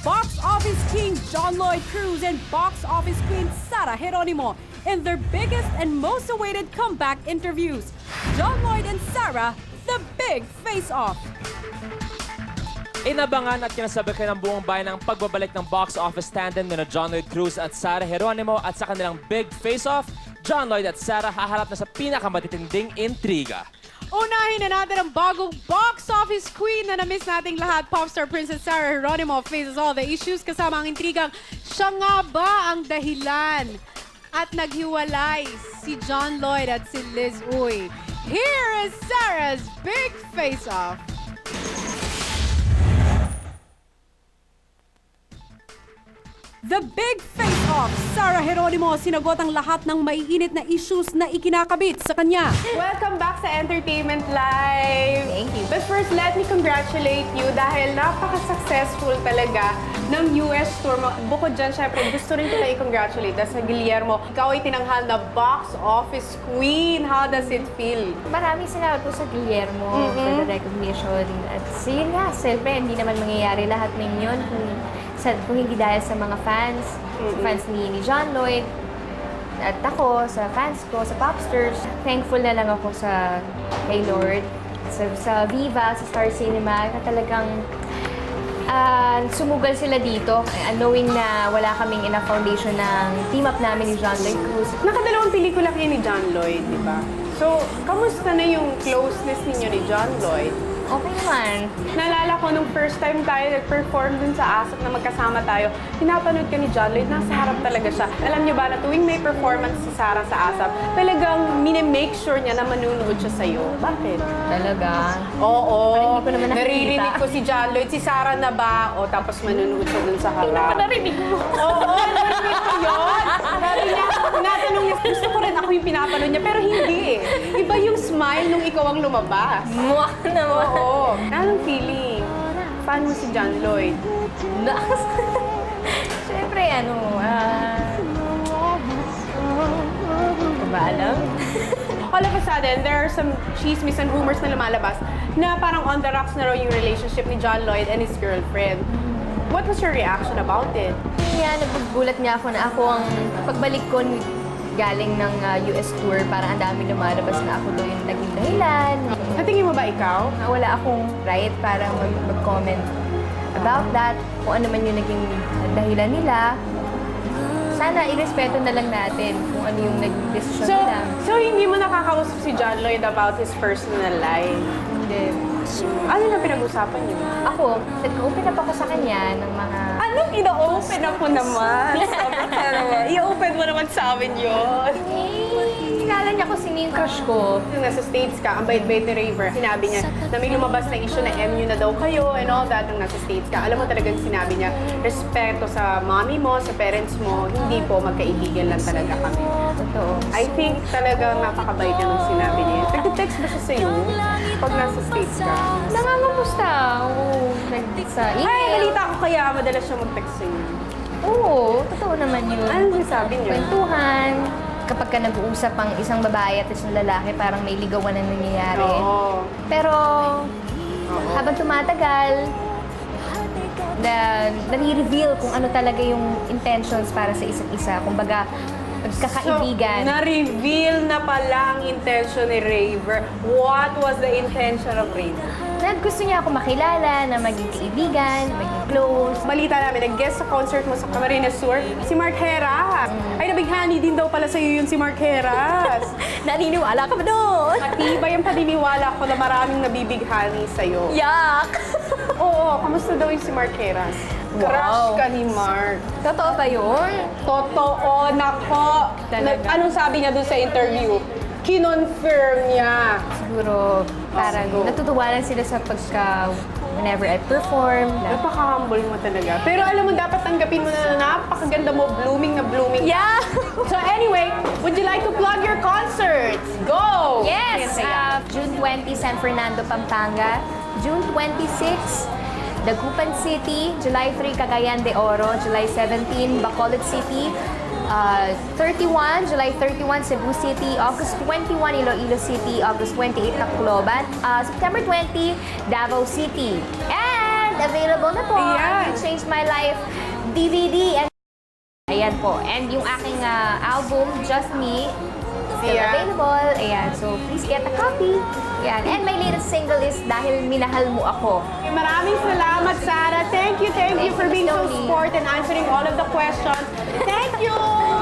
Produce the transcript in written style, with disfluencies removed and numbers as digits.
Box Office King John Lloyd Cruz and Box Office Queen Sara Geronimo in their biggest and most awaited comeback interviews. John Lloyd and Sara, the big face-off. Inabangan at kinasabay ng buong bayan ang pagbabalik ng box office tandem na John Lloyd Cruz at Sara Geronimo at sa kanilang big face-off, John Lloyd at Sara haharap na sa pinakamatitinding intriga. Unahin na natin ang bagong box office queen na na-miss nating lahat. Popstar Princess Sara Geronimo faces all the issues kasama ang intrigang siya nga ba ang dahilan at naghiwalay si John Lloyd at si Liz Uy. Here is Sara's big face-off. The big face-off, Sara Geronimo sinagot ang lahat ng maiinit na issues na ikinakabit sa kanya. Welcome back sa Entertainment Live! Thank you. But first, let me congratulate you dahil napaka-successful talaga ng US tour mo. Bukod dyan, syempre, gusto rin kita i-congratulate dahil sa Guillermo. Ikaw ay tinanghal na box office queen. How does it feel? Maraming salamat po sa Guillermo for the recognition. At yun nga, siyempre, hindi naman mangyayari lahat ng yun kung hindi dahil sa mga fans, sa fans ni John Lloyd, at ako, sa fans ko, sa Popsters. Thankful na lang ako sa kay Lord, sa Viva, sa Star Cinema, na talagang sumugal sila dito, knowing na wala kaming enough foundation ng team up namin ni John Lloyd Cruz. Nakadalawang pelikula kayo ni John Lloyd, di ba? So, kamusta na yung closeness ninyo ni John Lloyd? Okay naman. Naalala ko nung first time tayo nag-perform dun sa ASAP na magkasama tayo, pinapanood ka ni John Lloyd, nasa harap talaga siya. Alam niyo ba na tuwing may performance si Sara sa ASAP, talagang mini-make sure niya na manunood siya sa'yo. Bakit? Talaga. Oo. Parang hindi ko naman nakikita. Naririnig ko si John Lloyd, si Sara na ba? O tapos manunood siya dun sa harap. Hindi naman narinig mo. Oo, narinig ko yun. Sabi niya, tinatanong niya, gusto ko rin ako yung pinapanood niya, pero hindi eh. Iba yung smile nung ikaw ang lumabas. Mwah naman. Oo. Anong feeling? Fan mo si John Lloyd? Siyempre, ba alam? All of a sudden, there are some chismis and rumors na lumalabas na parang on the rocks na raw yung relationship ni John Lloyd and his girlfriend. What was your reaction about it? Kaya nagugulat niya ako na ako ang pagbalik ko galing ng US tour, parang ang dami lumalabas na ako doon yung naging dahilan. Sa tingin mo ba ikaw? Wala akong right para mag-comment about that, kung ano man yung naging dahilan nila. Sana irespeto na lang natin kung ano yung naging desisyon nila. So hindi mo nakakausap si John Lloyd about his personal life? Hindi. Ano na pinag-usapan niyo? Ako, nag-open up ako sa kanya ng mga... Anong ina-open ako naman? I-open mo naman sa amin yun. Kilala niya ko sino yung crush ko. Nung nasa States ka, ang bait-bait ni Raver, sinabi niya na may lumabas na issue na MU na daw kayo and all that nung nasa States ka. Alam mo talagang sinabi niya, respeto sa mommy mo, sa parents mo, hindi po magkaibigan lang talaga kami. Totoo. I think talagang napakabait niya nung sinabi niya. Nag-text ba siya sa'yo pag nasa States ka? Nangangamusta. Oo, sa email. Ay, balita ko kaya madalas siya mag-text sa'yo. Oo, totoo naman yun. Anong sinasabi niya? Kwentuhan. Kapag ka nag-uusap ang isang babae at isang lalaki, parang may ligawan na nangyayari. Oo. Pero, habang tumatagal, nare-reveal kung ano talaga yung intentions para sa isa't isa. Kumbaga, magkakaibigan. So, na-reveal na pala ang intention ni Raver. What was the intention of Raver? Gusto niya ako makilala, na maging kaibigan, maging close. Balita namin, nag-guest sa concert mo sa Camarines Sur, si Mark Heras. Ay, nabighani din daw pala sa'yo yun si Mark Heras. Naniniwala ka ba doon? Matibay ang paniniwala ko na maraming nabibighani sa'yo. Yak! Oo, kamusta daw yung si Mark Heras? Crush ka ni Mark. Totoo ba yun? Totoo, nako. Talaga? Anong sabi niya dun sa interview? Kinonfirm niya. Siguro, parang natutuwa lang sila sa whenever I perform. Napaka-humble mo talaga. Pero alam mo, dapat tanggapin mo na napakaganda mo, blooming na blooming. Yeah! So anyway, would you like to plug your concerts? Go! Yes! June 20, San Fernando, Pampanga. June 26, Dagupan City. July 3, Cagayan de Oro. July 17, Bacolod City. 31, July 31, Cebu City. August 21, Iloilo City. August 28, Tacloban. September 20, Davao City. And available na po Ayan. ang Changed My Life DVD. And ayan po. And yung aking album, Just Me, still Yeah. available. Ayan, so please get a copy. Ayan. And my latest single is Dahil Minahal Mo Ako. Maraming salamat, Sarah. Thank you for being so Slowly. sport and answering all of the questions. Thank you!